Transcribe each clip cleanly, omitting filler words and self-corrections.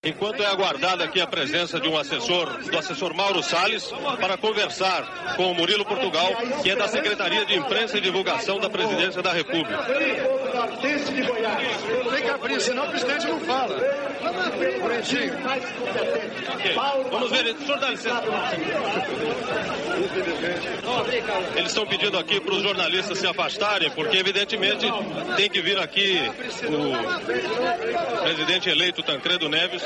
Enquanto é aguardada aqui a presença de do assessor Mauro Salles, para conversar com o Murilo Portugal, que é da Secretaria de Imprensa e Divulgação da Presidência da República. Tem que abrir, senão o presidente não fala. Okay. Vamos ver, senhor dá licença. Eles estão pedindo aqui para os jornalistas se afastarem, porque evidentemente tem que vir aqui o presidente eleito Tancredo Neves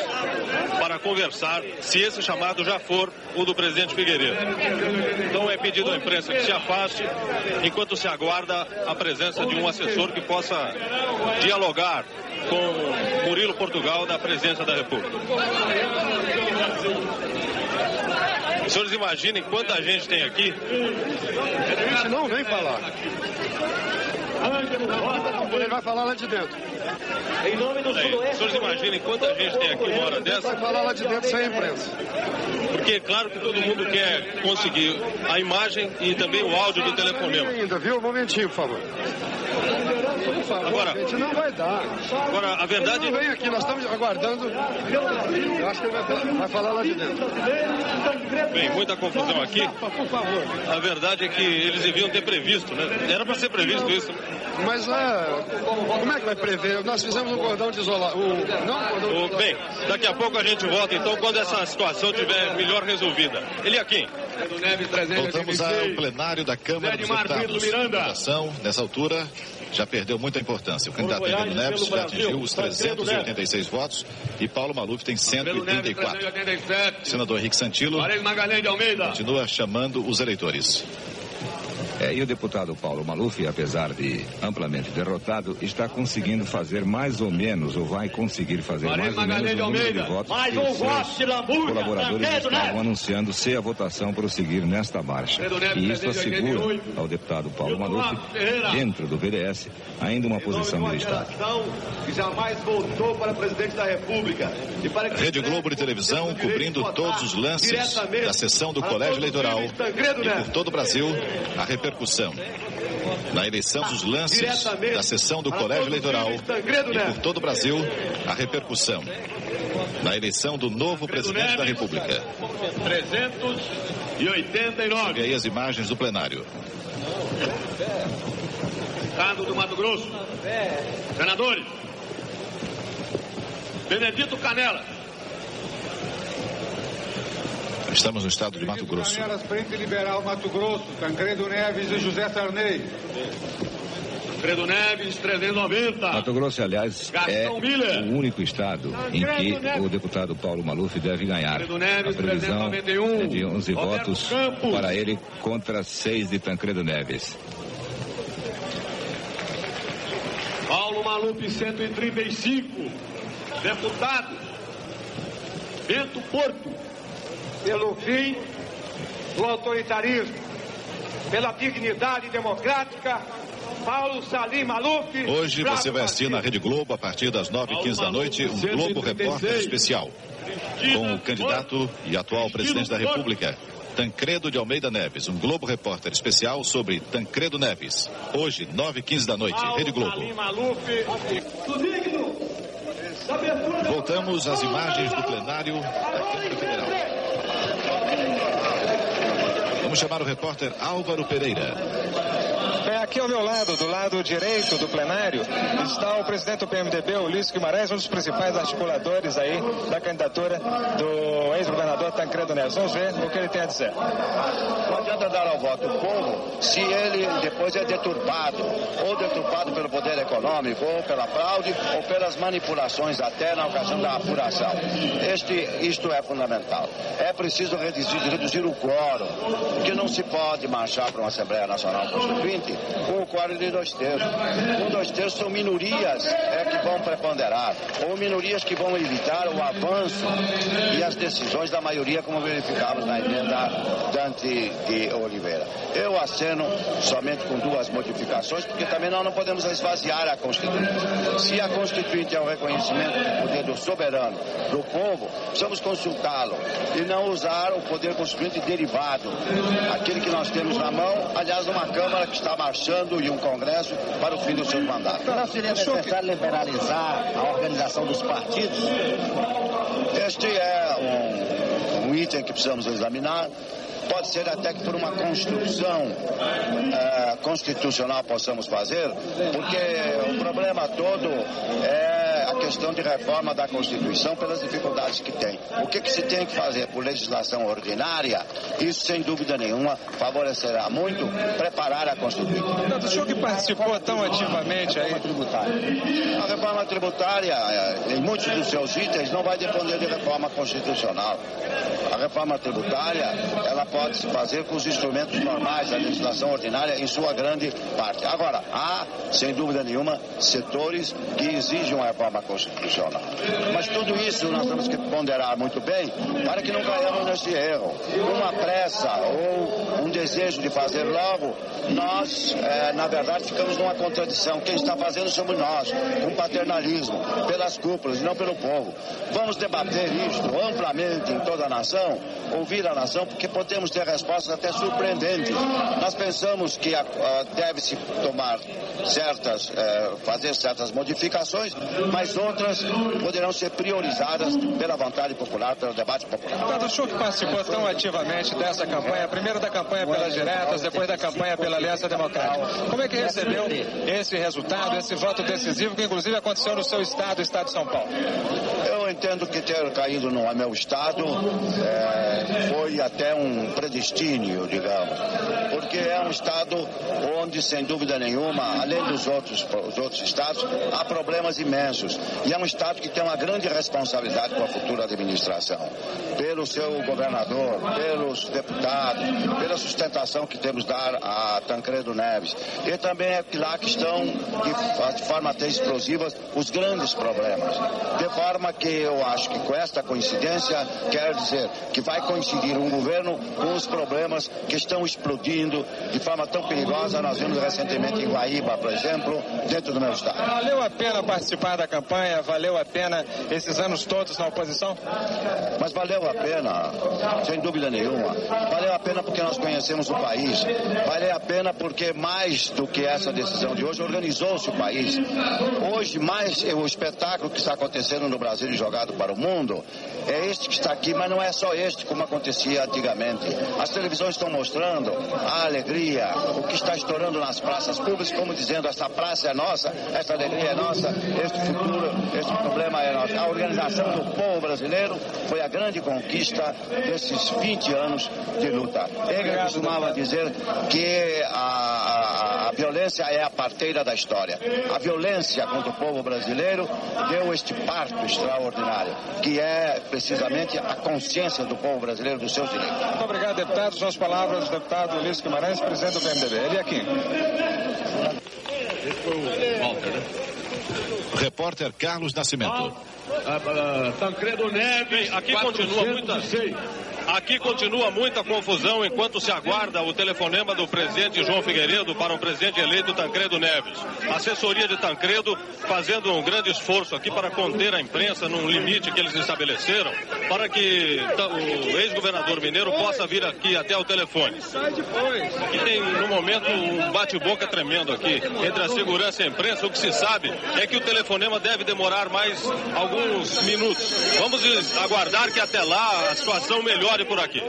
para conversar, se esse chamado já for o do presidente Figueiredo. Então é pedido à imprensa que se afaste, enquanto se aguarda a presença de um assessor que possa dialogar com Murilo Portugal da Presidência da República. Os senhores imaginem quanta gente tem aqui? Ele não vem falar. Ele vai falar lá de dentro. Em nome do Sudoeste. Os senhores imaginem quanta gente tem aqui uma hora dessa? Vai falar lá de dentro sem imprensa. Porque é claro que todo mundo quer conseguir a imagem e também o áudio do telefonema. Ainda, viu? Um momentinho, por favor. Agora, gente, não vai dar. Agora, a verdade... Ele não vem aqui, nós estamos aguardando. Eu acho que ele vai falar lá de dentro. Bem, muita confusão aqui. Por favor. A verdade é que eles deviam ter previsto, né? Era para ser previsto isso. Mas como é que vai prever? Nós fizemos um cordão de isolamento. Bem, daqui a pouco a gente volta, então, quando essa situação estiver melhor resolvida. Ele aqui. Voltamos ao plenário da Câmara dos Deputados. A votação, nessa altura, já perdeu muita importância. O candidato Tancredo Neves já atingiu os 386 votos e Paulo Maluf tem 134. O senador Henrique Santilo continua chamando os eleitores. E o deputado Paulo Maluf, apesar de amplamente derrotado, está conseguindo fazer mais ou menos, ou vai conseguir fazer mais ou menos o número de votos que seus colaboradores estavam anunciando se a votação prosseguir nesta marcha. E isso assegura ao deputado Paulo Maluf, dentro do BDS, ainda uma posição no Estado. Que jamais voltou para presidente da República. Rede Globo de televisão cobrindo todos os lances da sessão do Colégio Eleitoral e por todo o Brasil a repercussão na eleição dos lances da sessão do Colégio Eleitoral e por todo o Brasil a repercussão na eleição do novo presidente da República. 389. E aí as imagens do plenário. Estado do Mato Grosso. Senadores. Benedito Canela. Estamos no estado de Mato Grosso. Canelas, Frente Liberal Mato Grosso, Tancredo Neves e José Sarney. Tancredo Neves, 390. Mato Grosso, aliás, é o único estado em que o deputado Paulo Maluf deve ganhar. A previsão é de 11 votos para ele contra 6 de Tancredo Neves. Paulo Maluf, 135. Deputado Bento Porto. Pelo fim do autoritarismo, pela dignidade democrática, Paulo Salim Maluf. Hoje você vai assistir na Rede Globo, a partir das 9h15 da noite, um Globo Repórter especial com o candidato e atual presidente da República, Tancredo de Almeida Neves. Um Globo Repórter especial sobre Tancredo Neves. Hoje, 9h15 da noite, Rede Globo. Voltamos às imagens do plenário da Câmara Federal. Vamos chamar o repórter Álvaro Pereira. Aqui ao meu lado, do lado direito do plenário, está o presidente do PMDB, Ulisses Guimarães, um dos principais articuladores aí da candidatura do ex-governador Tancredo Neves. Vamos ver o que ele tem a dizer. Não adianta dar ao voto do povo se ele depois é deturpado, ou deturpado pelo poder econômico, ou pela fraude, ou pelas manipulações até na ocasião da apuração. Isto é fundamental. É preciso reduzir o quórum, porque não se pode marchar para uma Assembleia Nacional Constituinte com o quórum de 2/3. Com 2/3 são minorias que vão preponderar, ou minorias que vão evitar o avanço e as decisões da maioria, como verificamos na emenda Dante de Oliveira. Eu aceno somente com 2 modificações, porque também nós não podemos esvaziar a Constituinte. Se a Constituinte é o reconhecimento do poder do soberano do povo, precisamos consultá-lo e não usar o poder constituinte derivado, aquele que nós temos na mão, aliás, numa Câmara que está marchando e um Congresso para o fim do seu mandato. Não seria necessário liberalizar a organização dos partidos? item que precisamos examinar. Pode ser até que por uma construção constitucional possamos fazer, porque o problema todo é a questão de reforma da Constituição pelas dificuldades que tem. O que se tem que fazer por legislação ordinária, isso sem dúvida nenhuma favorecerá muito preparar a Constituição. O senhor que participou tão ativamente aí A reforma tributária, em muitos dos seus itens, não vai depender de reforma constitucional. A reforma tributária, ela pode se fazer com os instrumentos normais da legislação ordinária, em sua grande parte. Agora, há, sem dúvida nenhuma, setores que exigem uma reforma constitucional. Mas tudo isso nós temos que ponderar muito bem para que não caiamos nesse erro. Uma pressa ou um desejo de fazer logo, nós, na verdade, ficamos numa contradição. Quem está fazendo somos nós, com paternalismo, pelas cúpulas e não pelo povo. Vamos debater isto amplamente em toda a nação, ouvir a nação, porque podemos ter respostas até surpreendentes. Nós pensamos que deve-se tomar fazer certas modificações, mas outras poderão ser priorizadas pela vontade popular, pelo debate popular. O senhor que participou tão ativamente dessa campanha, primeiro da campanha pelas diretas, depois da campanha pela Aliança Democrática, como é que recebeu esse resultado, esse voto decisivo que inclusive aconteceu no seu estado, o estado de São Paulo? Eu entendo que ter caído no meu estado foi até um predestínio, digamos, porque é um estado onde, sem dúvida nenhuma, além dos outros estados, há problemas imensos. E é um estado que tem uma grande responsabilidade com a futura administração, pelo seu governador, pelos deputados, pela sustentação que temos de dar a Tancredo Neves. E também é lá que estão, de forma até explosiva, os grandes problemas. De forma que eu acho que com esta coincidência, quer dizer que vai coincidir um governo com os problemas que estão explodindo de forma tão perigosa. Nós vimos recentemente em Guaíba, por exemplo, dentro do meu estado. Valeu a pena participar da campanha? Valeu a pena esses anos todos na oposição? Mas valeu a pena, sem dúvida nenhuma. Valeu a pena porque nós conhecemos o país. Valeu a pena porque, mais do que essa decisão de hoje, organizou-se o país. Hoje, mais o espetáculo que está acontecendo no Brasil e jogado para o mundo é este que está aqui, mas não é só este como acontecia antigamente. As televisões estão mostrando a alegria, o que está estourando nas praças públicas, como dizendo, essa praça é nossa, essa alegria é nossa, este futuro, este problema é nosso. A organização do povo brasileiro foi a grande conquista desses 20 anos de luta. Ele costumava dizer que a violência é a parteira da história. A violência contra o povo brasileiro deu este parto extraordinário, que é precisamente a consciência do povo brasileiro dos seus direitos. Muito obrigado, deputado. Suas palavras do deputado Ulisses Guimarães, presidente do PMDB. Ele aqui. Repórter Carlos Nascimento. Tancredo Neves, aqui continua muita confusão enquanto se aguarda o telefonema do presidente João Figueiredo para o presidente eleito Tancredo Neves. A assessoria de Tancredo fazendo um grande esforço aqui para conter a imprensa num limite que eles estabeleceram para que o ex-governador mineiro possa vir aqui até o telefone. Aqui tem, no momento, um bate-boca tremendo aqui entre a segurança e a imprensa. O que se sabe é que o telefonema deve demorar mais alguns minutos. Vamos aguardar que até lá a situação melhore por aqui.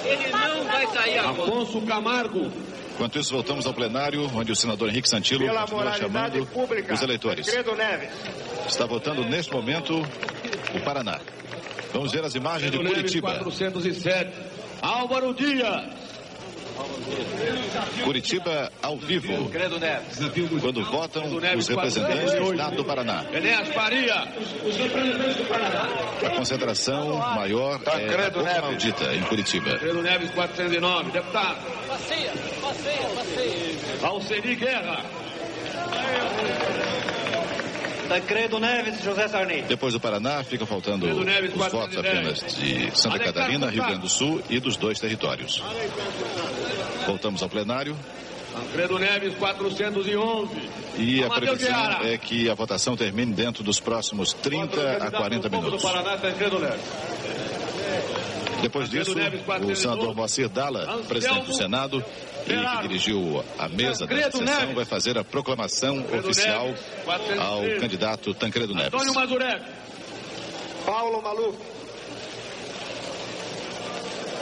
Ele não vai sair. Afonso Camargo. Enquanto isso, voltamos ao plenário, onde o senador Henrique Santilo continua chamando os eleitores. Está votando, neste momento, o Paraná. Vamos ver as imagens de Curitiba. 407. Álvaro Dias. Curitiba ao vivo, quando votam os representantes do estado do Paraná. Enéas Faria. A concentração maior é a Boca Maldita, em Curitiba. Tancredo Neves 409. Deputado. Alceri Guerra. Tancredo Neves, José Sarney. Depois do Paraná, ficam faltando os votos apenas de Santa Catarina, Rio Grande do Sul e dos dois territórios. Voltamos ao plenário. Tancredo Neves 411. E a previsão é que a votação termine dentro dos próximos 30 a 40 minutos. Depois disso, o senador Moacir Dalla, presidente do Senado, e que dirigiu a mesa da sessão, vai fazer a proclamação oficial ao candidato Tancredo Neves. Paulo Maluf.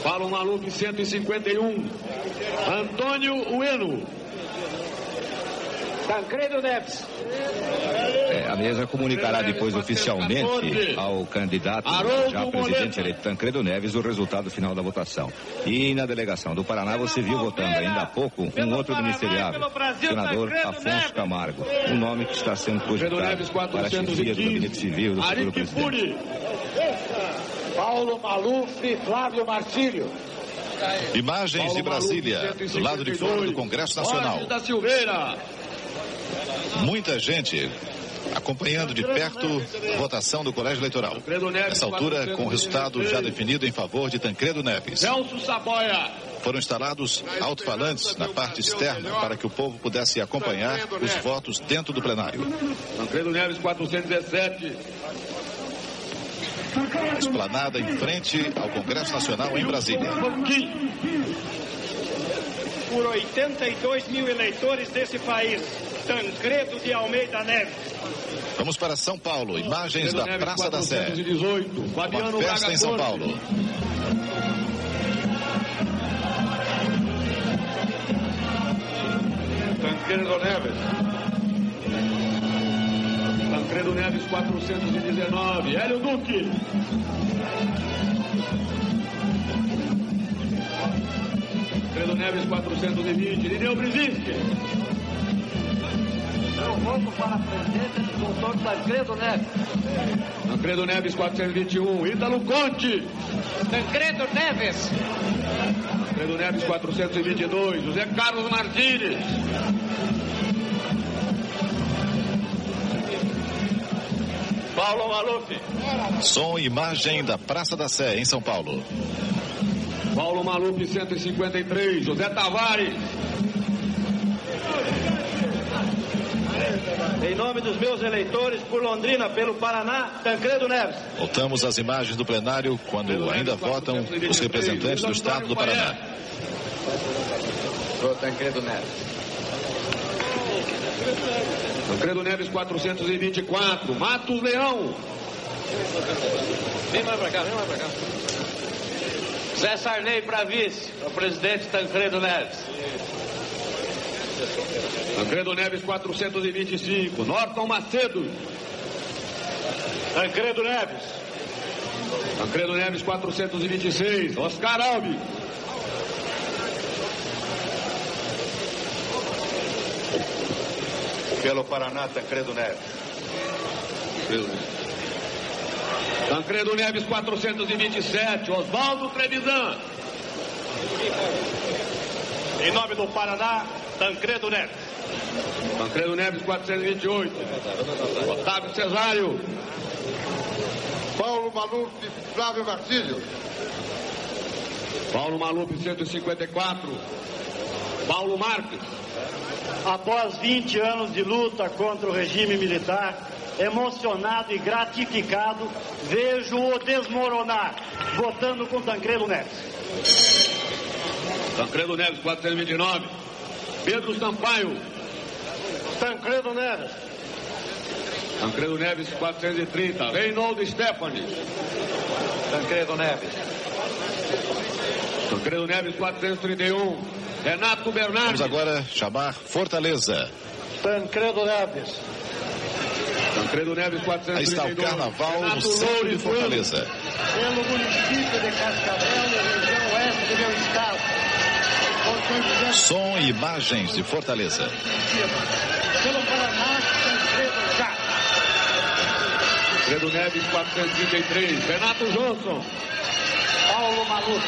Paulo Maluf, 151. Antônio Ueno. Tancredo Neves. A mesa comunicará depois oficialmente ao candidato, já presidente eleito Tancredo Neves, o resultado final da votação. E na delegação do Paraná você viu votando ainda há pouco um outro ministeriável, senador Afonso Camargo, um nome que está sendo cogitado para a chefia do Gabinete Civil do futuro presidente. Paulo Maluf, Flávio Marcílio. Imagens de Brasília, do lado de fora do Congresso Nacional. Muita gente acompanhando de perto a votação do Colégio Eleitoral. Nessa altura, com o resultado já definido em favor de Tancredo Neves. Foram instalados alto-falantes na parte externa para que o povo pudesse acompanhar os votos dentro do plenário. Tancredo Neves, 417. Esplanada em frente ao Congresso Nacional em Brasília. Por 82 mil eleitores desse país, Tancredo de Almeida Neves. Vamos para São Paulo, imagens da Praça da Sé. Uma festa em São Paulo. Tancredo Neves. Tancredo Neves, 419. Hélio Duque. Tancredo Neves, 420. Irineu Brzezinski. Eu voto para presidente do doutor Tancredo Neves. Tancredo Neves, 421. Ítalo Conte. Tancredo Neves. Tancredo Neves, 422. José Carlos Martínez. Paulo Maluf. Som e imagem da Praça da Sé, em São Paulo. Paulo Maluf, 153. José Tavares. Em nome dos meus eleitores, por Londrina, pelo Paraná, Tancredo Neves. Voltamos às imagens do plenário, quando ainda votam os representantes do estado do Paraná. Tancredo Neves. Tancredo Neves, 424. Matos Leão. Vem mais pra cá, vem mais pra cá. Zé Sarney para vice, o presidente Tancredo Neves. Tancredo Neves, 425. Norton Macedo. Tancredo Neves. Tancredo Neves, 426. Oscar Alves. Pelo Paraná, Tancredo Neves. Tancredo Neves, 427. Oswaldo Trevisan. Em nome do Paraná, Tancredo Neves. Tancredo Neves, 428. Otávio Cesário. Paulo Maluf, Flávio Marcílio. Paulo Maluf, 154. Paulo Marques. Após 20 anos de luta contra o regime militar, emocionado e gratificado, vejo-o desmoronar, votando com Tancredo Neves. Tancredo Neves, 429. Pedro Sampaio. Tancredo Neves. Tancredo Neves, 430. Reinaldo Stephanie. Tancredo Neves. Tancredo Neves, 431. Renato Bernardes. Vamos agora chamar Fortaleza. Tancredo Neves. Tancredo Neves, 432. Aí está o carnaval Renato no centro de Loures Fortaleza. Pelo município de Cascavel, na região oeste do meu estado. Som e imagens de Fortaleza. Pelo Paraná, Tancredo já. Tancredo Neves, 433. Renato Johnson. Paulo Maluf.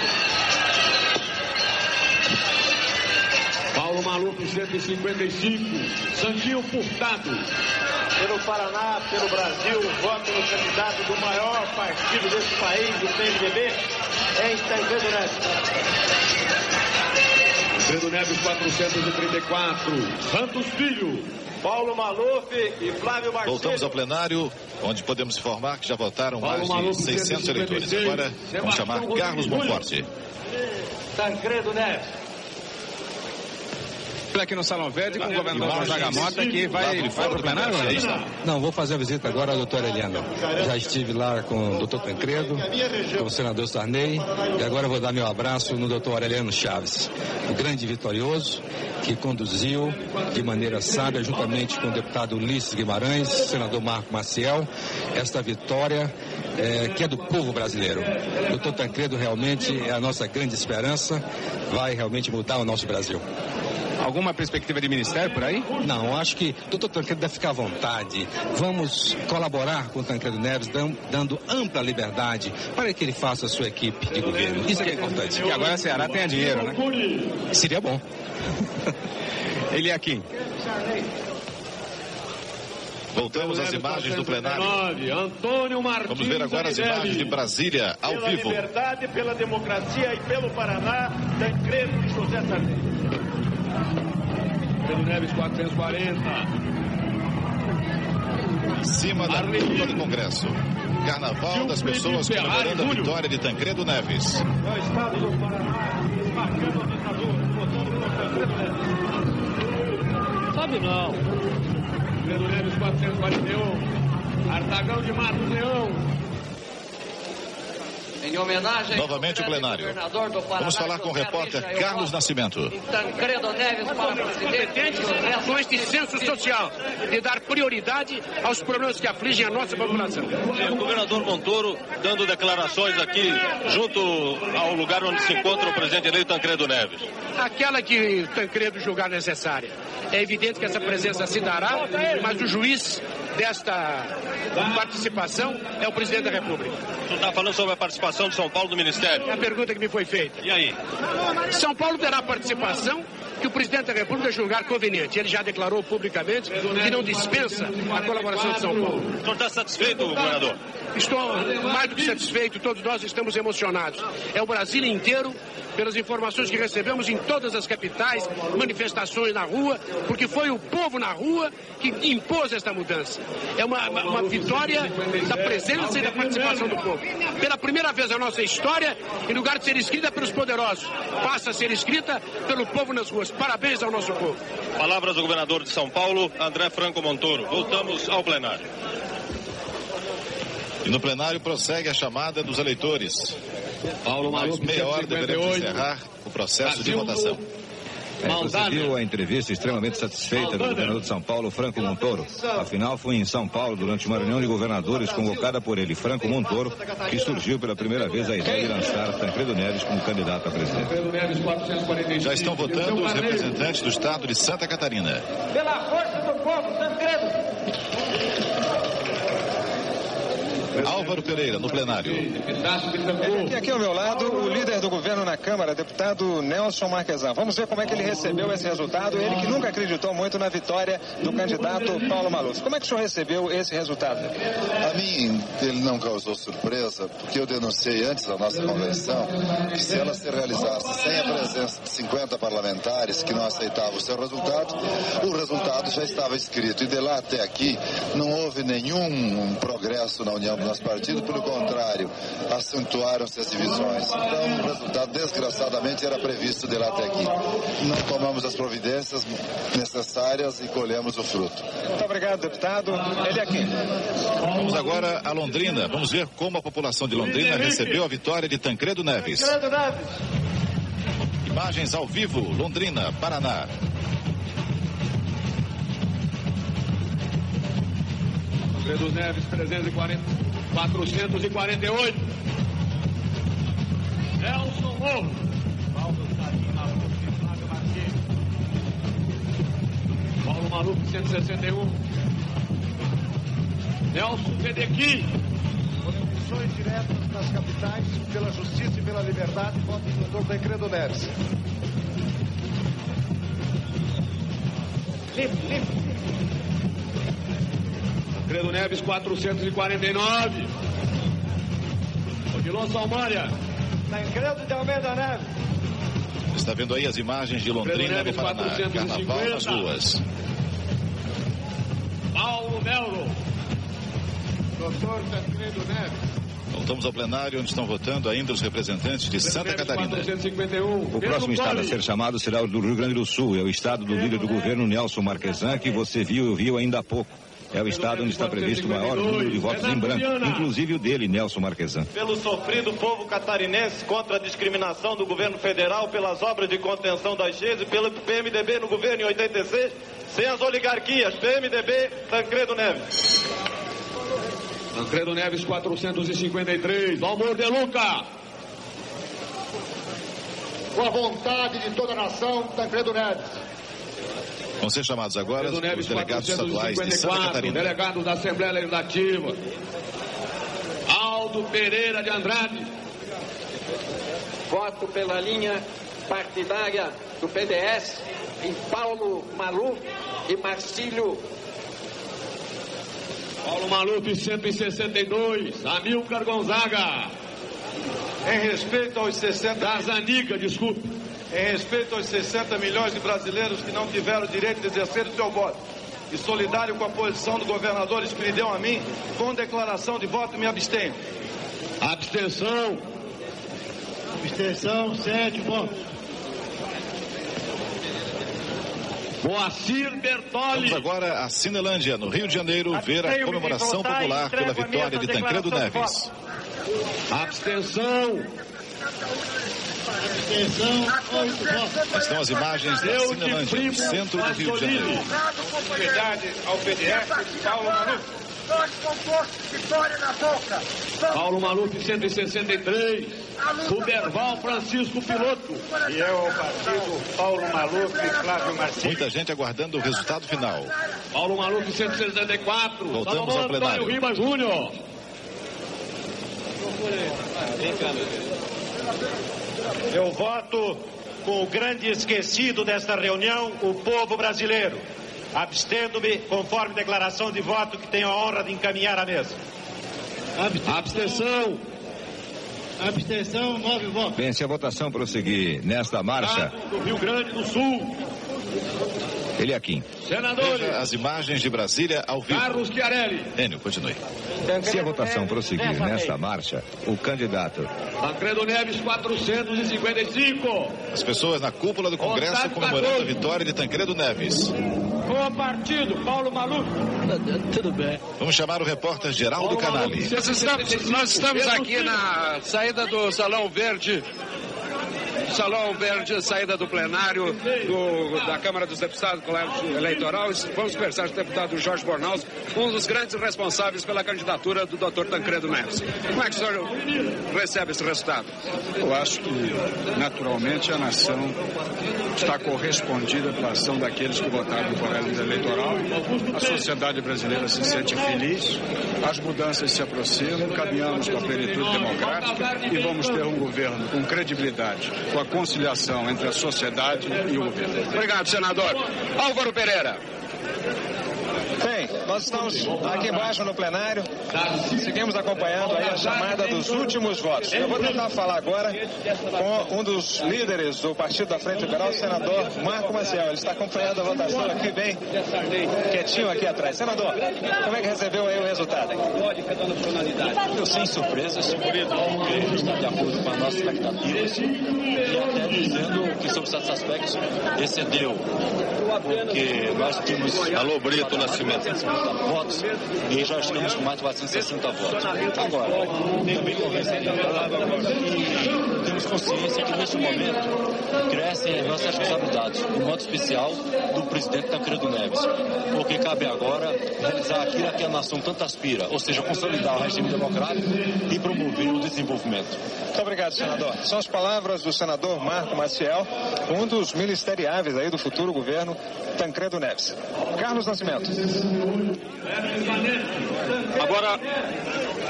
Paulo Maluf, 155. Santinho Furtado. Pelo Paraná, pelo Brasil, voto no candidato do maior partido desse país, do PMDB, em Tancredo Neves. Tancredo Neves, 434. Santos Filho. Paulo Maluf e Flávio Marcílio. Voltamos ao plenário, onde podemos informar que já votaram Paulo mais Maluf, de 600 eleitores. 156. Agora vamos chamar Carlos Monforte. Tancredo Neves. aqui no Salão Verde com o governador Gonzaga Mota, que vai para o plenário? Não, vou fazer a visita agora à doutora Helena. Já estive lá com o doutor Tancredo, com o senador Sarney, e agora vou dar meu abraço no doutor Aureliano Chaves, o grande vitorioso, que conduziu de maneira sábia, juntamente com o deputado Ulisses Guimarães, senador Marco Maciel, esta vitória que é do povo brasileiro. O doutor Tancredo realmente é a nossa grande esperança, vai realmente mudar o nosso Brasil. Alguma perspectiva de ministério por aí? Não, acho que o doutor Tancredo deve ficar à vontade. Vamos colaborar com o Tancredo Neves, dando ampla liberdade para que ele faça a sua equipe de governo. Isso que é importante. E agora a Ceará tenha dinheiro, né? Seria bom. Ele é aqui. Voltamos às imagens do plenário. Vamos ver agora as imagens de Brasília, ao pela vivo. Pela liberdade, pela democracia e pelo Paraná, Tancredo e José Sarney. Tancredo Neves, 440. Em cima da cúpula do Congresso. Carnaval das pessoas comemorando a vitória de Tancredo Neves. No estado do Paraná, marcando a ditadura, votando por Tancredo Neves. Sabe não. Tancredo Neves, 441. Artagão de Matos Leão. Em homenagem novamente o plenário. Vamos falar com o repórter Carlos Nascimento. Tancredo Neves para presidente com este senso social de dar prioridade aos problemas que afligem a nossa população. O governador Montoro dando declarações aqui junto ao lugar onde se encontra o presidente eleito Tancredo Neves. Aquela que Tancredo julgar necessária. É evidente que essa presença se dará, mas o juiz desta participação é o presidente da República. Tu está falando sobre a participação de São Paulo no Ministério? É a pergunta que me foi feita. E aí? São Paulo terá participação que o presidente da República julgar conveniente. Ele já declarou publicamente que não dispensa a colaboração de São Paulo. O senhor está satisfeito, governador? Estou mais do que satisfeito, todos nós estamos emocionados. É o Brasil inteiro, pelas informações que recebemos em todas as capitais, manifestações na rua, porque foi o povo na rua que impôs esta mudança. É uma vitória da presença e da participação do povo. Pela primeira vez na nossa história, em lugar de ser escrita pelos poderosos, passa a ser escrita pelo povo nas ruas. Parabéns ao nosso povo. Palavras do governador de São Paulo, André Franco Montoro. Voltamos ao plenário. E no plenário prossegue a chamada dos eleitores. Mais meia hora deveremos encerrar o processo de votação. Prosseguiu a entrevista extremamente satisfeita do governador de São Paulo, Franco Montoro. Afinal, foi em São Paulo, durante uma reunião de governadores convocada por ele, Franco Montoro, que surgiu pela primeira vez a ideia de lançar Tancredo Neves como candidato a presidente. Já estão votando os representantes do estado de Santa Catarina. Pela força do povo, Tancredo. Álvaro Pereira, no plenário. E aqui ao meu lado, o líder do governo na Câmara, deputado Nelson Marquesan. Vamos ver como é que ele recebeu esse resultado, ele que nunca acreditou muito na vitória do candidato Paulo Maluf. Como é que o senhor recebeu esse resultado? A mim, ele não causou surpresa, porque eu denunciei antes da nossa convenção que se ela se realizasse sem a presença de 50 parlamentares que não aceitavam o seu resultado, o resultado já estava escrito. E de lá até aqui, não houve nenhum progresso na união do nosso partido, pelo contrário, acentuaram-se as divisões. Então, o resultado, desgraçadamente, era previsto de lá até aqui. Não tomamos as providências necessárias e colhemos o fruto. Muito obrigado, deputado. Ele aqui. Vamos agora a Londrina. Vamos ver como a população de Londrina recebeu a vitória de Tancredo Neves. Imagens ao vivo, Londrina, Paraná. Tancredo Neves, 448. Nelson Morro. Paulo Maluf, 161. Nelson Tedequi. Por eleições diretas nas capitais, pela justiça e pela liberdade, voto do doutor Tancredo Neves. Tancredo Neves, 449. Odilon Salmária. Tancredo de Almeida Neves. Está vendo aí as imagens de Londrina, no Paraná. Carnaval nas ruas. Paulo Melo. Doutor Tancredo Neves. Voltamos ao plenário, onde estão votando ainda os representantes de Santa Catarina. O próximo estado a ser chamado será o do Rio Grande do Sul. É o estado do líder do governo, Nelson Marquesan, que você viu ainda há pouco. É o estado onde está previsto o maior número de votos em branco, inclusive o dele, Nelson Marquesan. Pelo sofrido povo catarinense contra a discriminação do governo federal, pelas obras de contenção das cheias e pelo PMDB no governo em 86, sem as oligarquias, PMDB, Tancredo Neves. Tancredo Neves, 453. Valmor de Luca. Com a vontade de toda a nação, Tancredo Neves. Vão ser chamados agora os delegados estaduais de Santa Catarina. Delegado da Assembleia Legislativa, Aldo Pereira de Andrade. Voto pela linha partidária do PDS em Paulo Maluf e Marcílio. Paulo Maluf, 162. Amilcar Gonzaga. Em respeito aos 60... Da Zanica, desculpe. Em respeito aos 60 milhões de brasileiros que não tiveram o direito de exercer o seu voto. E solidário com a posição do governador que lhe deu a mim, com declaração de voto, me abstenho. Abstenção. Abstenção, 7 votos. Moacir Bertoli. Vamos agora a Cinelândia, no Rio de Janeiro, ver a comemoração popular pela vitória de Tancredo Neves. Abstenção. Abstenção, 8 votos. Estão as imagens da Cinelândia, no centro do Rio de Janeiro. Conformidade ao PDF, Paulo Maluf. Paulo Maluf, 163. Ruberval Francisco Piloto. E eu ao partido Paulo Maluf e Flávio Marcinho. Muita gente aguardando o resultado final. Paulo Maluf, 164. Voltamos ao plenário. Antônio Ribas Júnior. Eu voto com o grande esquecido desta reunião, o povo brasileiro. Abstendo-me conforme declaração de voto que tenho a honra de encaminhar à mesa. Abstenção. Abstenção, 9 votos. Bem, se a votação prosseguir nesta marcha... Do Rio Grande do Sul. Eliakim. Senadores. Veja as imagens de Brasília ao vivo. Carlos Chiarelli. Enio, continue. Se a votação prosseguir nesta marcha, o candidato... Tancredo Neves, 455. As pessoas na cúpula do Congresso comemorando a vitória de Tancredo Neves. Com o partido, Paulo Maluf. Tudo bem. Vamos chamar o repórter Geraldo Canali. Nós estamos aqui na saída do Salão Verde. Salão Verde, saída do plenário da Câmara dos Deputados, Colégio Eleitoral. Vamos conversar com o deputado Jorge Bornaus, um dos grandes responsáveis pela candidatura do Dr. Tancredo Neves. Como é que o senhor recebe esse resultado? Eu acho que, naturalmente, a nação está correspondida pela ação daqueles que votaram no colégio eleitoral. A sociedade brasileira se sente feliz, as mudanças se aproximam, caminhamos para a plenitude democrática e vamos ter um governo com credibilidade, com a conciliação entre a sociedade e o governo. Obrigado, senador. Álvaro Pereira. Bem, nós estamos aqui embaixo no plenário, seguimos acompanhando aí a chamada dos últimos votos. Eu vou tentar falar agora com um dos líderes do Partido da Frente Liberal, o senador Marco Maciel. Ele está acompanhando a votação aqui bem quietinho aqui atrás. Senador, como é que recebeu aí o resultado? Eu, sem surpresas, porque está de acordo com as nossas expectativas e até dizendo que, sobre certos aspectos, excedeu, porque nós tínhamos... Alô, Brito Nascimento. Votos e já estamos com mais de 460 votos. Agora, também conversando e temos consciência que neste momento crescem as nossas responsabilidades, de modo especial do presidente Tancredo Neves, porque cabe agora realizar aquilo a que a nação tanto aspira, ou seja, consolidar o regime democrático e promover o desenvolvimento. Muito obrigado, senador. São as palavras do senador Marco Maciel, um dos ministeriáveis aí do futuro governo Tancredo Neves. Carlos Nascimento.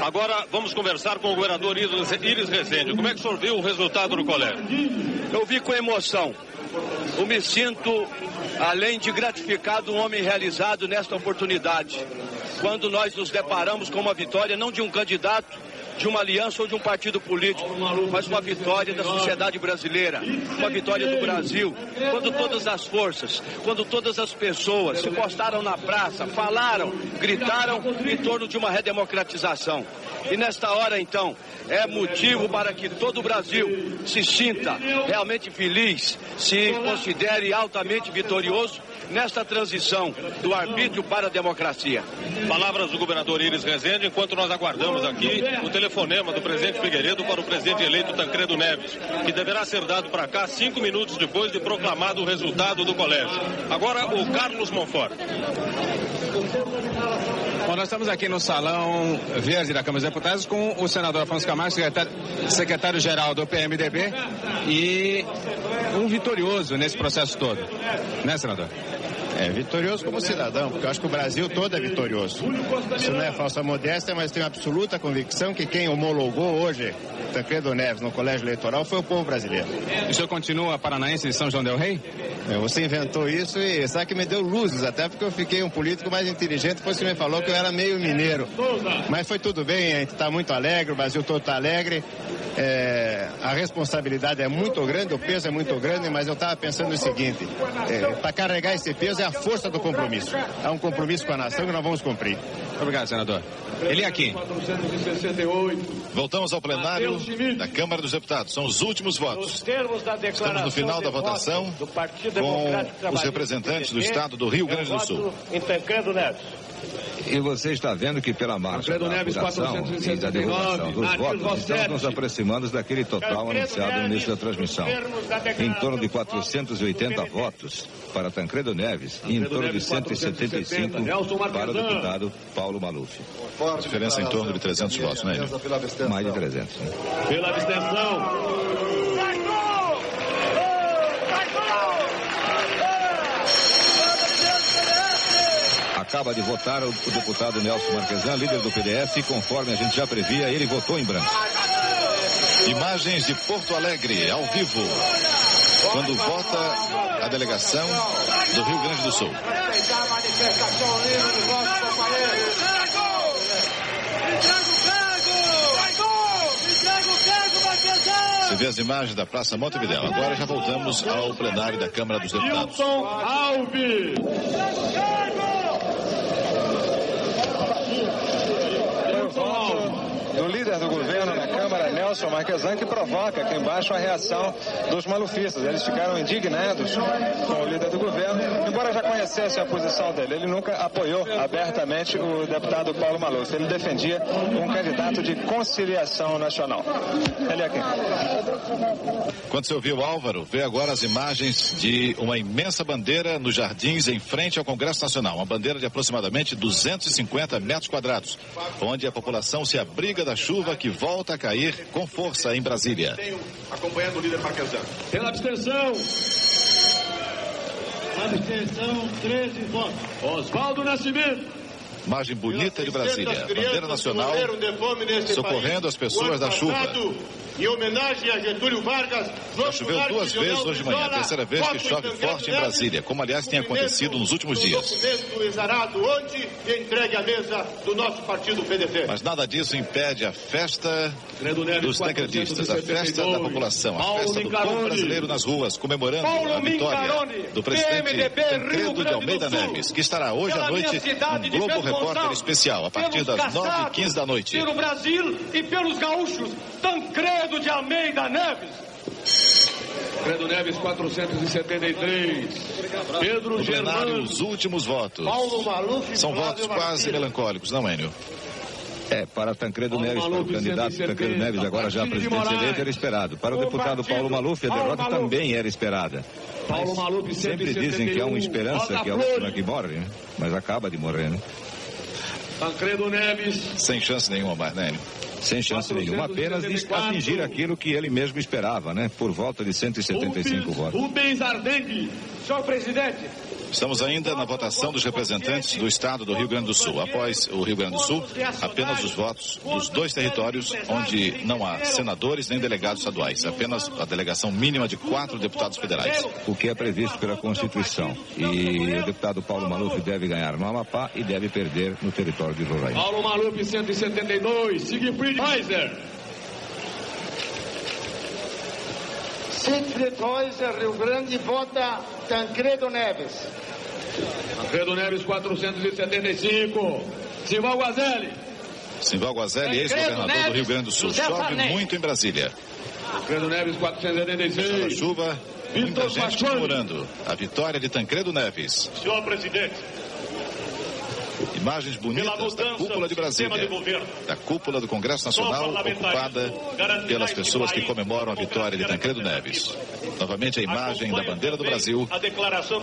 Agora vamos conversar com o governador Iris Rezende. Como é que o senhor viu o resultado do colégio? Eu vi com emoção. Eu me sinto, além de gratificado, um homem realizado nesta oportunidade. Quando nós nos deparamos com uma vitória, não de um candidato de uma aliança ou de um partido político, mas uma vitória da sociedade brasileira, uma vitória do Brasil, quando todas as forças, quando todas as pessoas se postaram na praça, falaram, gritaram em torno de uma redemocratização. E nesta hora, então, é motivo para que todo o Brasil se sinta realmente feliz, se considere altamente vitorioso nesta transição do arbítrio para a democracia. Palavras do governador Iris Rezende, enquanto nós aguardamos aqui o telefonema do presidente Figueiredo para o presidente eleito Tancredo Neves, que deverá ser dado para cá 5 minutos depois de proclamado o resultado do colégio. Agora, o Carlos Monfort. Bom, nós estamos aqui no Salão Verde da Câmara dos Deputados com o senador Afonso Camargo, secretário-geral do PMDB, e um vitorioso nesse processo todo, né, senador? Vitorioso como cidadão, porque eu acho que o Brasil todo é vitorioso. Isso não é falsa modéstia, mas tenho absoluta convicção que quem homologou hoje Tancredo Neves no colégio eleitoral foi o povo brasileiro. O senhor continua paranaense de São João del Rei? Você inventou isso e sabe que me deu luzes, até porque eu fiquei um político mais inteligente, depois você me falou que eu era meio mineiro. Mas foi tudo bem, a gente está muito alegre, o Brasil todo está alegre. A responsabilidade é muito grande, o peso é muito grande, mas eu estava pensando o seguinte, para carregar esse peso é a força do compromisso. É um compromisso com a nação que nós vamos cumprir. Obrigado, senador. Ele aqui. Voltamos ao plenário da Câmara dos Deputados. São os últimos votos. Estamos no final da votação com os representantes do Estado do Rio Grande do Sul. E você está vendo que pela marcha da apuração e da divulgação dos votos, estamos nos aproximando daquele total anunciado no início da transmissão. Em torno de 480 votos para Tancredo Neves e em torno de 175 para o deputado Paulo Maluf. Diferença em torno de 300 votos, né? Mais de 300. Né? Pela abstenção. Acaba de votar o deputado Nelson Marquesan, líder do PDS, e conforme a gente já previa, ele votou em branco. Imagens de Porto Alegre, ao vivo, quando vota a delegação do Rio Grande do Sul. Você vê as imagens da Praça Montevidéu. Agora já voltamos ao plenário da Câmara dos Deputados. Do líder do governo na Câmara, Nelson Marquesan, que provoca aqui embaixo a reação dos malufistas. Eles ficaram indignados com o líder do governo, embora já conhecesse a posição dele. Ele nunca apoiou abertamente o deputado Paulo Maluf. Ele defendia um candidato de conciliação nacional. Ele aqui. Quando você ouviu, Álvaro, vê agora as imagens de uma imensa bandeira nos jardins em frente ao Congresso Nacional. Uma bandeira de aproximadamente 250 metros quadrados, onde a população se abriga da chuva que volta a cair com força em Brasília. Acompanhando o líder Marquesan. Pela abstenção. Abstenção, 13 votos. Oswaldo Nascimento. Imagem bonita de Brasília. Bandeira nacional socorrendo as pessoas da chuva. Em homenagem a Getúlio Vargas, já choveu 2 vezes hoje de manhã, a terceira vez que chove forte em Brasília, como aliás tem acontecido nos últimos dias. Documento exarado ontem e entregue à mesa do nosso partido PDT. Mas nada disso impede a festa dos tancredistas, a festa da população, a festa do povo brasileiro nas ruas, comemorando a vitória do presidente Tancredo de Almeida Neves, que estará hoje à noite no Globo Repórter Especial, a partir das 9h15 da noite. Pelo Brasil e pelos gaúchos, Tancredo de Almeida Neves. Tancredo Neves, 473. Pedro Germano. Os últimos votos. Paulo Maluf. São votos quase melancólicos, não, Enio? Para Tancredo Neves, para o candidato Tancredo Neves, agora já presidente eleito, era esperado. Para o deputado Paulo Maluf, a derrota também era esperada. Paulo Maluf, sempre dizem que há uma esperança, que é a última que morre, né? Mas acaba de morrer, né? Tancredo Neves. Sem chance nenhuma mais, né, Enio? Sem chance nenhuma, apenas de atingir aquilo que ele mesmo esperava, né? Por volta de 175 votos. Rubens Ardengui. Senhor presidente, Estamos ainda na votação dos representantes do estado do Rio Grande do Sul. Após o Rio Grande do Sul, apenas os votos dos 2 territórios onde não há senadores nem delegados estaduais. Apenas a delegação mínima de 4 deputados federais. O que é previsto pela Constituição. E o deputado Paulo Maluf deve ganhar no Amapá e deve perder no território de Roraima. Paulo Maluf, 172. Siegfried Heiser. Siegfried Heiser, Rio Grande, vota Tancredo Neves. Tancredo Neves, 475. Simval Guazelli. Simval Guazelli, ex-governador do Rio Grande do Sul. Chove muito em Brasília. Tancredo Neves, 476. A chuva, muita gente comemorando a vitória de Tancredo Neves. Senhor presidente. Imagens bonitas da cúpula de Brasília, da cúpula do Congresso Nacional, ocupada pelas pessoas que comemoram a vitória de Tancredo Neves. Novamente a imagem da bandeira do Brasil,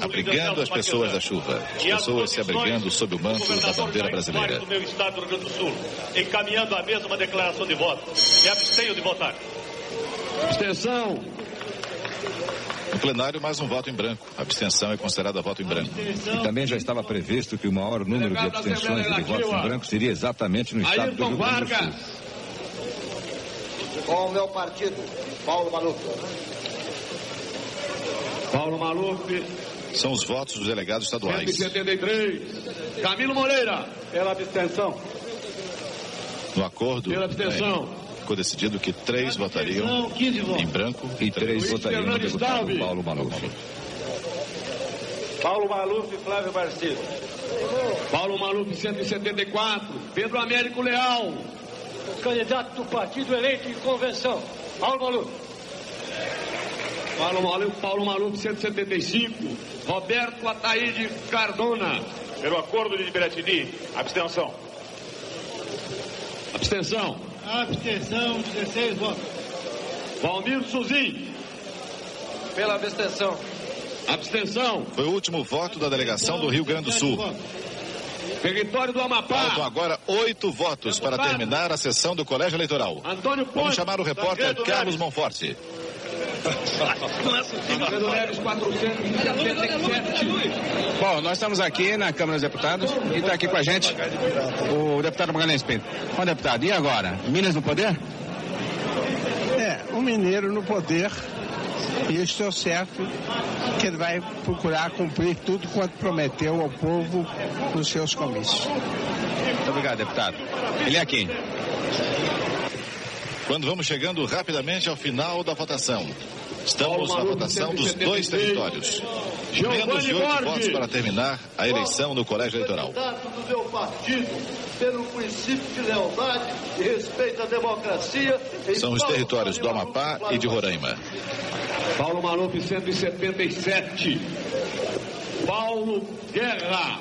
abrigando as pessoas da chuva. As pessoas se abrigando sob o manto da bandeira brasileira. Do meu estado do Rio Grande do Sul, encaminhando a mesma declaração de voto. Me abstenho de votar. Abstenção. No plenário, mais um voto em branco. A abstenção é considerada voto em branco. E também já estava previsto que o maior número de abstenções e de votos em branco seria exatamente no estado do Rio Grande do Sul. Com o meu partido, Paulo Maluf. Paulo Maluf. São os votos dos delegados estaduais. 173. Camilo Moreira. Pela abstenção. No acordo, pela abstenção. Ficou decidido que 3 votariam em branco e 3 votariam no deputado Paulo Maluf. Paulo Maluf e Flávio Marcílio. Paulo Maluf, 174. Pedro Américo Leal. O candidato do partido eleito em convenção. Paulo Maluf. Paulo Maluf, 175. Roberto Ataíde Cardona. Pelo acordo de Piratini. Abstenção. Abstenção. Abstenção, 16 votos. Valmir Suzin. Pela abstenção. Abstenção. Foi o último voto da delegação do Rio Grande do Sul. Território do Amapá. Faltam agora 8 votos para terminar a sessão do Colégio Eleitoral. Antônio Ponte. Vamos chamar o repórter Carlos Monforte. Tancredo Neves, 477. Bom, nós estamos aqui na Câmara dos Deputados e está aqui com a gente o deputado Magalhães Pinto. Bom, deputado, e agora? Minas no poder? O mineiro no poder, e eu estou certo que ele vai procurar cumprir tudo quanto prometeu ao povo nos seus comícios. Muito obrigado, deputado. Ele é aqui. Quando vamos chegando rapidamente ao final da votação. Estamos na votação dos 2 territórios. Menos de 8 votos para terminar a eleição no Colégio Eleitoral. Do meu partido, pelo princípio de lealdade e respeito à democracia. São os territórios do Amapá e de Roraima. Paulo Maluf, 177. Paulo Guerra.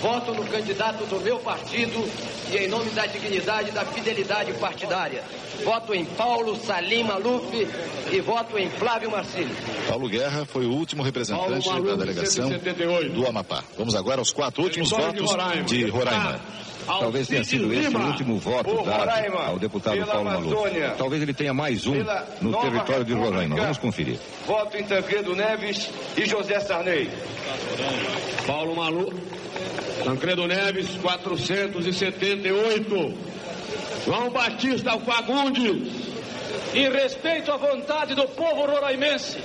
Voto no candidato do meu partido e em nome da dignidade e da fidelidade partidária. Voto em Paulo Salim Maluf e voto em Flávio Marcílio. Paulo Guerra foi o último representante da delegação do Amapá. Vamos agora aos 4 últimos votos de Roraima. Talvez tenha sido esse o último voto dado ao deputado Paulo Maluf. Talvez ele tenha mais um no território de Roraima. Vamos conferir. Voto em Tancredo Neves e José Sarney. Paulo Maluf. Tancredo Neves, 478. João Batista Fagundes. Em respeito à vontade do povo roraimense,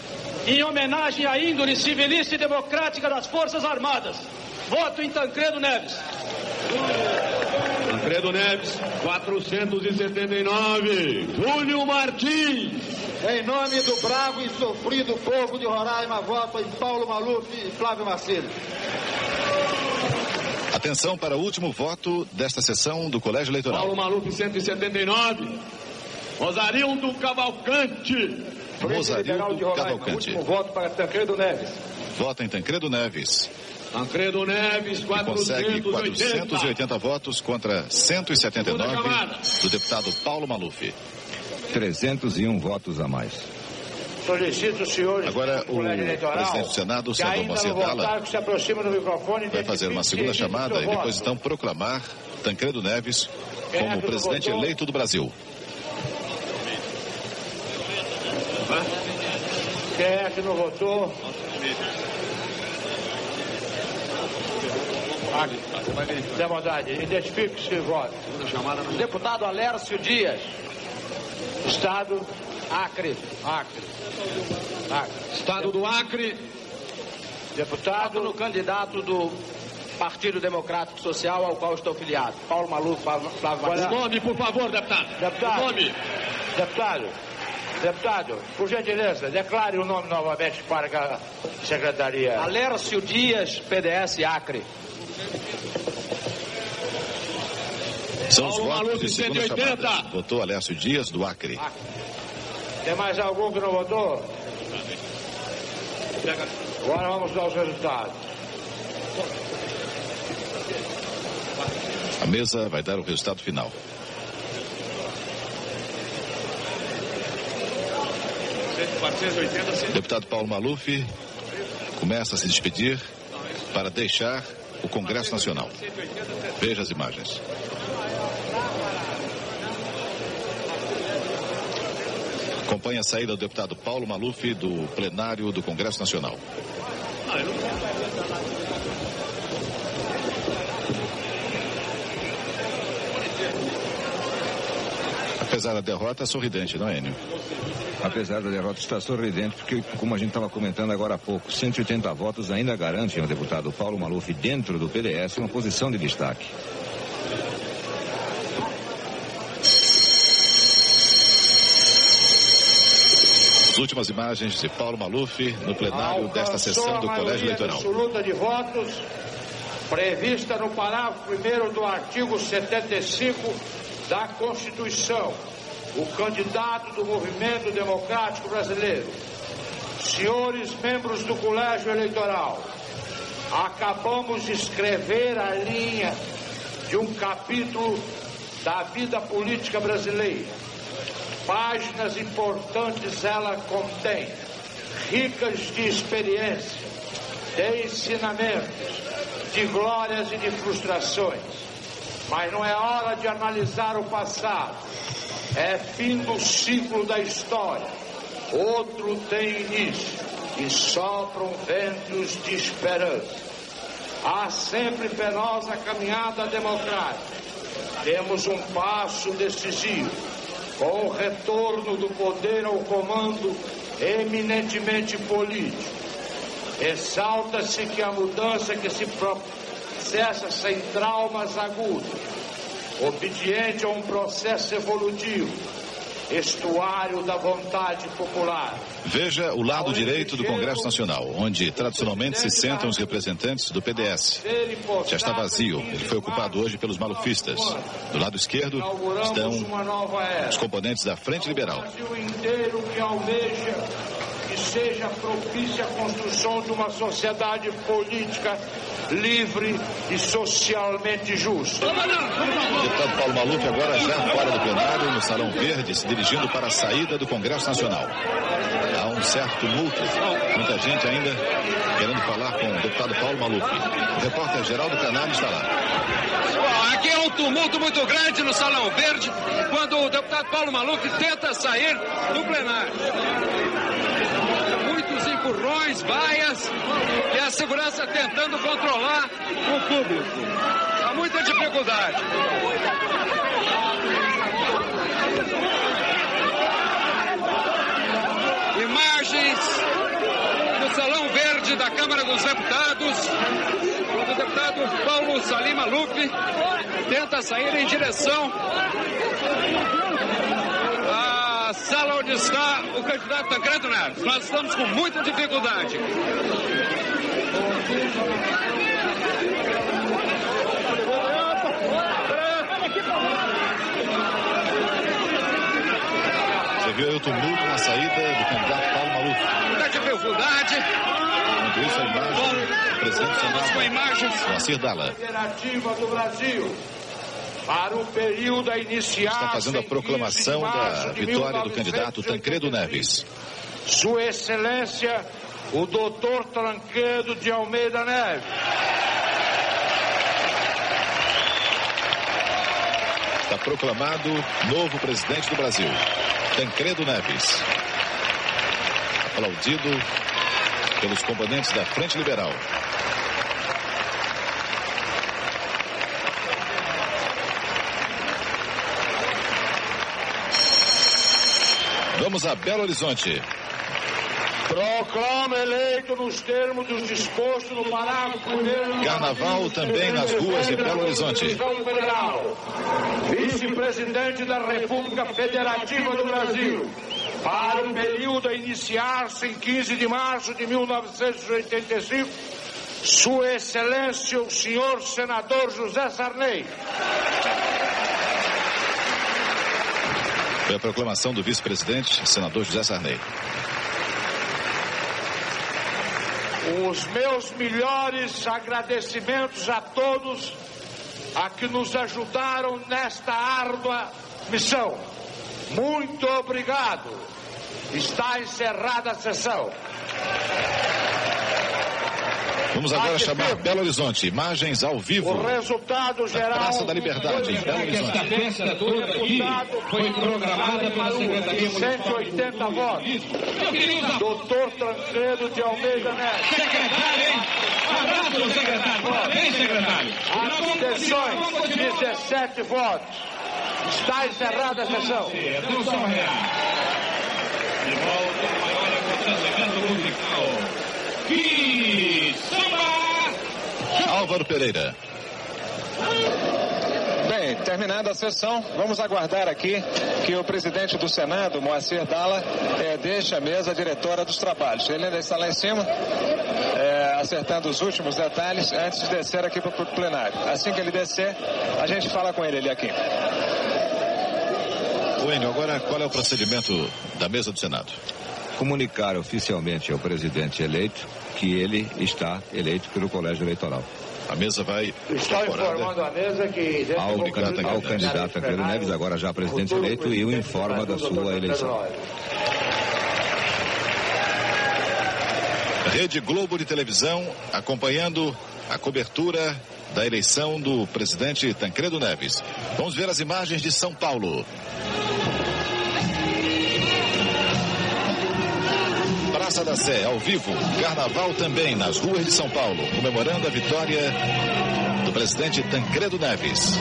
em homenagem à índole civilista e democrática das Forças Armadas, voto em Tancredo Neves. Tancredo Neves, 479. Júlio Martins. Em nome do bravo e sofrido povo de Roraima, voto em Paulo Maluf e Flávio Marcílio. Atenção para o último voto desta sessão do Colégio Eleitoral. Paulo Maluf, 179. Rosarildo Cavalcante. Rosarildo Cavalcante. Último voto para Tancredo Neves. Vota em Tancredo Neves. Tancredo Neves, 480. Consegue 480 votos contra 179 do deputado Paulo Maluf. 301 votos a mais. Solicito, senhores, agora o presidente do Senado, Sandro Moacir Dalla, vai fazer uma segunda chamada e depois então proclamar Tancredo Neves como presidente eleito do Brasil. Quem é que não votou? Tem bondade. Identifique-se e vote. Deputado Alércio Dias. Estado Acre. Estado do Acre. Deputado. Voto no candidato do Partido Democrático Social ao qual estou filiado. Paulo Maluf, Flávio Martins. O nome, por favor, deputado. O nome. Deputado, por gentileza, declare o nome novamente para a secretaria. Alércio Dias, PDS Acre. São os votos de segunda chamada. Votou Alércio Dias, do Acre. Tem mais algum que não votou? Agora vamos dar os resultados. A mesa vai dar o resultado final. Deputado Paulo Maluf começa a se despedir para deixar o Congresso Nacional. Veja as imagens. Acompanhe a saída do deputado Paulo Maluf do plenário do Congresso Nacional. Apesar da derrota, sorridente, não é, Enio? Apesar da derrota, está sorridente, porque, como a gente estava comentando agora há pouco, 180 votos ainda garantem ao deputado Paulo Maluf, dentro do PDS, uma posição de destaque. As últimas imagens de Paulo Maluf no plenário desta sessão do Colégio Eleitoral. Absoluta de votos prevista no parágrafo 1º do artigo 75 da Constituição. O candidato do Movimento Democrático Brasileiro. Senhores membros do Colégio Eleitoral, acabamos de escrever a linha de um capítulo da vida política brasileira. Páginas importantes ela contém, ricas de experiência, de ensinamentos, de glórias e de frustrações. Mas não é hora de analisar o passado. É fim do ciclo da história. Outro tem início e sopram ventos de esperança. Há sempre penosa caminhada democrática. Temos um passo decisivo, com o retorno do poder ao comando eminentemente político. Ressalta-se que a mudança que se processa sem traumas agudos, obediente a um processo evolutivo, estuário da vontade popular. Veja o lado direito do Congresso Nacional, onde tradicionalmente se sentam os representantes do PDS. Já está vazio, ele foi ocupado hoje pelos malufistas. Do lado esquerdo estão os componentes da Frente Liberal. O Brasil inteiro que almeja que seja propícia a construção de uma sociedade política livre e socialmente justa. O deputado Paulo Maluf agora já fora do plenário, no Salão Verde, se dirigindo para a saída do Congresso Nacional. Há um certo tumulto, muita gente ainda querendo falar com o deputado Paulo Maluf. O repórter Geraldo Canali está lá. Aqui é um tumulto muito grande no Salão Verde, quando o deputado Paulo Maluf tenta sair do plenário. Muitos empurrões, vaias e a segurança tentando controlar o público. Há muita dificuldade. Imagens do Salão Verde da Câmara dos Deputados, quando o deputado Paulo Salim Maluf tenta sair em direção à sala onde está o candidato Tancredo Neves. Nós estamos com muita dificuldade. Você viu aí o tumulto na saída do candidato Paulo Maluf. Muita dificuldade. Enquanto isso, a imagem do presidente do Senado, com imagens Moacir Dalla. Federativa do Brasil, para o período a iniciar. Está fazendo a proclamação da vitória do candidato Tancredo Neves. Sua Excelência, o doutor Tancredo de Almeida Neves. Está proclamado novo presidente do Brasil, Tancredo Neves. Aplaudido pelos componentes da Frente Liberal. Vamos a Belo Horizonte. Proclama eleito nos termos do disposto no parágrafo 1º. Carnaval também nas ruas de Belo Horizonte. Vice-presidente da República Federativa do Brasil, para o período a iniciar-se em 15 de março de 1985, Sua Excelência o senhor senador José Sarney. Foi a proclamação do vice-presidente, senador José Sarney. Os meus melhores agradecimentos a todos a que nos ajudaram nesta árdua missão. Muito obrigado. Está encerrada a sessão. Vamos agora chamar Belo Horizonte. Imagens ao vivo. O resultado geral. Praça da Liberdade, em Belo Horizonte. A festa toda aqui foi programada pela Secretaria Municipal. 180 votos. Doutor Tancredo de Almeida Neto. Secretário, hein? Abraço, secretário. Parabéns, secretário. Abstenções, 17 votos. Está encerrada a sessão. De volta ao maior acontecimento musical. Que samba! Álvaro Pereira. Bem, terminada a sessão, vamos aguardar aqui que o presidente do Senado, Moacir Dalla, deixe a mesa diretora dos trabalhos. Ele ainda está lá em cima, acertando os últimos detalhes antes de descer aqui para o plenário. Assim que ele descer, a gente fala com ele aqui. Enio, agora qual é o procedimento da mesa do Senado? Comunicar oficialmente ao presidente eleito que ele está eleito pelo Colégio Eleitoral. A mesa vai... Estou informando a mesa que... Ao candidato Tancredo Neves, agora já presidente eleito, e o informa da sua eleição. Rede Globo de televisão acompanhando a cobertura da eleição do presidente Tancredo Neves. Vamos ver as imagens de São Paulo. Praça da Sé, ao vivo. Carnaval também nas ruas de São Paulo, comemorando a vitória do presidente Tancredo Neves.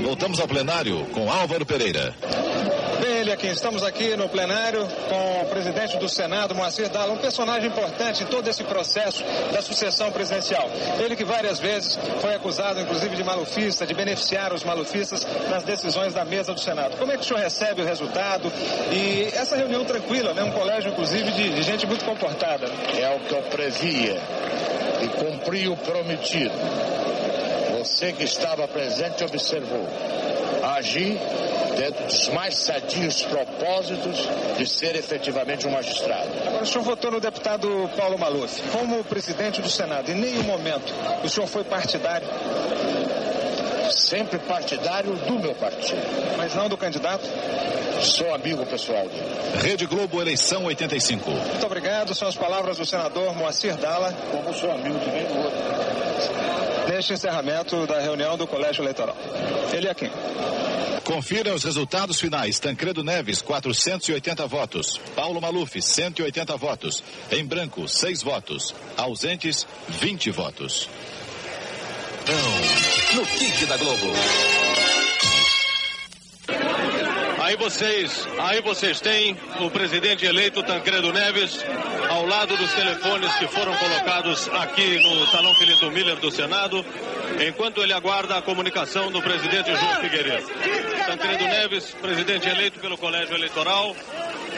Voltamos ao plenário com Álvaro Pereira. Bem, Eliakim, estamos aqui no plenário com o presidente do Senado, Moacir Dalla, um personagem importante em todo esse processo da sucessão presidencial. Ele que várias vezes foi acusado, inclusive, de malufista, de beneficiar os malufistas nas decisões da mesa do Senado. Como é que o senhor recebe o resultado? E essa reunião tranquila, né? Um colégio, inclusive, de gente muito comportada. É o que eu previa e cumpri o prometido. Você que estava presente observou. Agi dentro dos mais sadios propósitos de ser efetivamente um magistrado. Agora, o senhor votou no deputado Paulo Maluf. Como presidente do Senado, em nenhum momento o senhor foi partidário? Sempre partidário do meu partido. Mas não do candidato? Sou amigo pessoal dele. Rede Globo, eleição 85. Muito obrigado. São as palavras do senador Moacir Dalla. Como sou amigo também do outro. Neste encerramento da reunião do Colégio Eleitoral. Eliakim. Confira os resultados finais. Tancredo Neves, 480 votos. Paulo Maluf, 180 votos. Em branco, 6 votos. Ausentes, 20 votos. No Kick da Globo. Aí vocês têm o presidente eleito Tancredo Neves ao lado dos telefones que foram colocados aqui no Salão Filito Miller do Senado, enquanto ele aguarda a comunicação do presidente João Figueiredo. Tancredo Neves, presidente eleito pelo Colégio Eleitoral,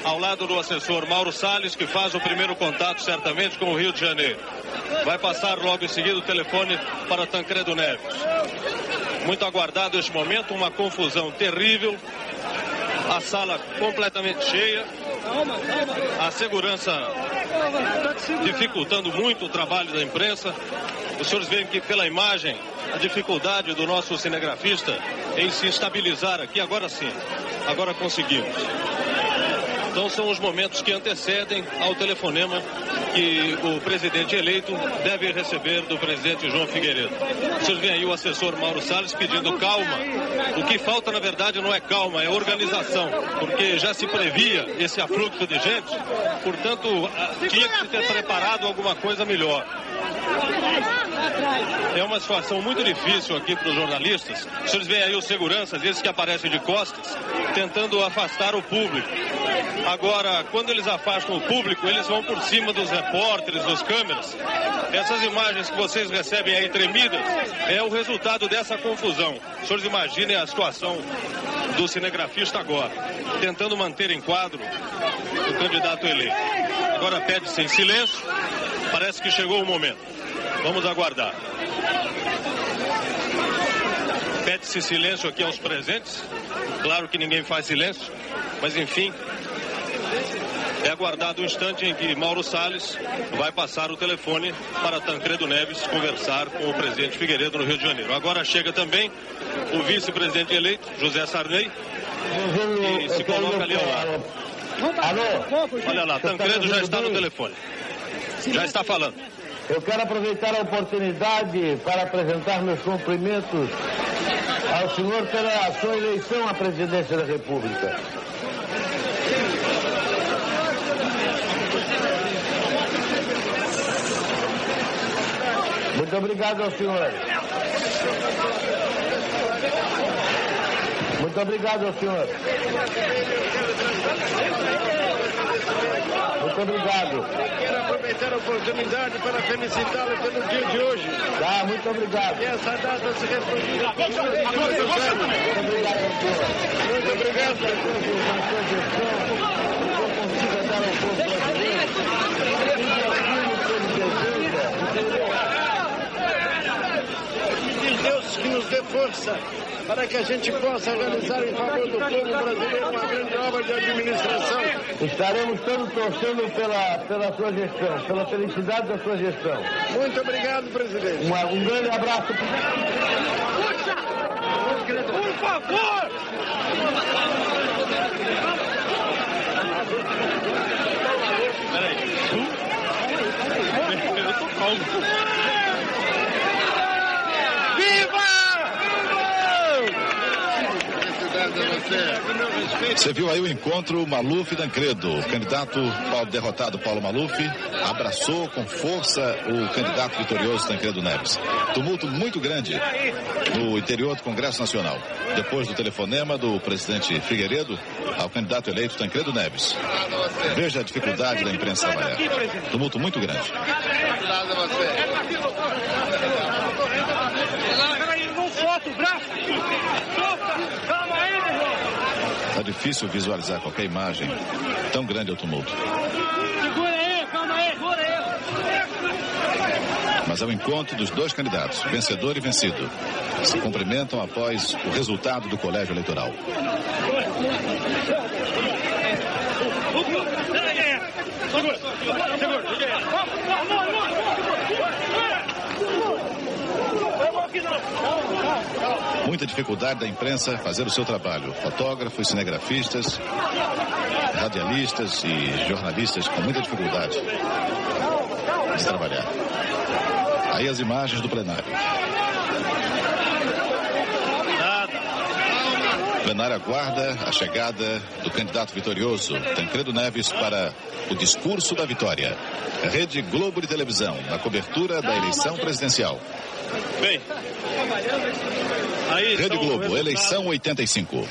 ao lado do assessor Mauro Salles, que faz o primeiro contato certamente com o Rio de Janeiro. Vai passar logo em seguida o telefone para Tancredo Neves. Muito aguardado este momento, uma confusão terrível. A sala completamente cheia, a segurança dificultando muito o trabalho da imprensa. Os senhores veem que pela imagem, a dificuldade do nosso cinegrafista em se estabilizar aqui. Agora sim, agora conseguimos. Então são os momentos que antecedem ao telefonema que o presidente eleito deve receber do presidente João Figueiredo. Vocês veem aí o assessor Mauro Salles pedindo calma. O que falta, na verdade, não é calma, é organização, porque já se previa esse afluxo de gente, portanto, tinha que se ter preparado alguma coisa melhor. É uma situação muito difícil aqui para os jornalistas. Vocês veem aí os seguranças, esses que aparecem de costas, tentando afastar o público. Agora, quando eles afastam o público, eles vão por cima dos repórteres, dos câmeras. Essas imagens que vocês recebem aí tremidas é o resultado dessa confusão. Os senhores imaginem a situação do cinegrafista agora, tentando manter em quadro o candidato eleito. Agora pede-se em silêncio, parece que chegou o momento. Vamos aguardar. Pede-se silêncio aqui aos presentes. Claro que ninguém faz silêncio, mas enfim, é aguardado o instante em que Mauro Salles vai passar o telefone para Tancredo Neves conversar com o presidente Figueiredo no Rio de Janeiro. Agora chega também o vice-presidente eleito, José Sarney, e se coloca ali ao lado. Olha lá, Tancredo já está no telefone. Já está falando. Eu quero aproveitar a oportunidade para apresentar meus cumprimentos ao senhor pela sua eleição à presidência da República. Muito obrigado ao senhor. Muito obrigado ao senhor. Muito obrigado. Quero aproveitar a oportunidade para felicitá-lo pelo dia de hoje. Tá, muito obrigado. E essa data se responde. Muito obrigado. Muito obrigado pela sua gestão. Consiga dar ao povo brasileiro. Pedir Deus que nos dê força para que a gente possa realizar em favor do povo brasileiro uma grande obra de administração. Estaremos todos torcendo pela sua gestão, pela felicidade da sua gestão. Muito obrigado, presidente. Um grande abraço. Por favor! Peraí. Eu tô calmo. Você viu aí o encontro Maluf e Tancredo. O candidato derrotado Paulo Maluf abraçou com força o candidato vitorioso Tancredo Neves. Tumulto muito grande no interior do Congresso Nacional. Depois do telefonema do presidente Figueiredo ao candidato eleito Tancredo Neves. Veja a dificuldade da imprensa trabalhar. Tumulto muito grande. Não solta o braço! Calma aí, meu irmão! Está difícil visualizar qualquer imagem. Tão grande é o tumulto. Segura aí, calma aí, segura aí! Mas é o encontro dos dois candidatos, vencedor e vencido. Se cumprimentam após o resultado do colégio eleitoral. Muita dificuldade da imprensa fazer o seu trabalho. Fotógrafos, cinegrafistas, radialistas e jornalistas com muita dificuldade de trabalhar. Aí as imagens do plenário. O plenário aguarda a chegada do candidato vitorioso, Tancredo Neves, para o discurso da vitória. Rede Globo de televisão, na cobertura da eleição presidencial. Bem, aí Rede Globo, eleição 85.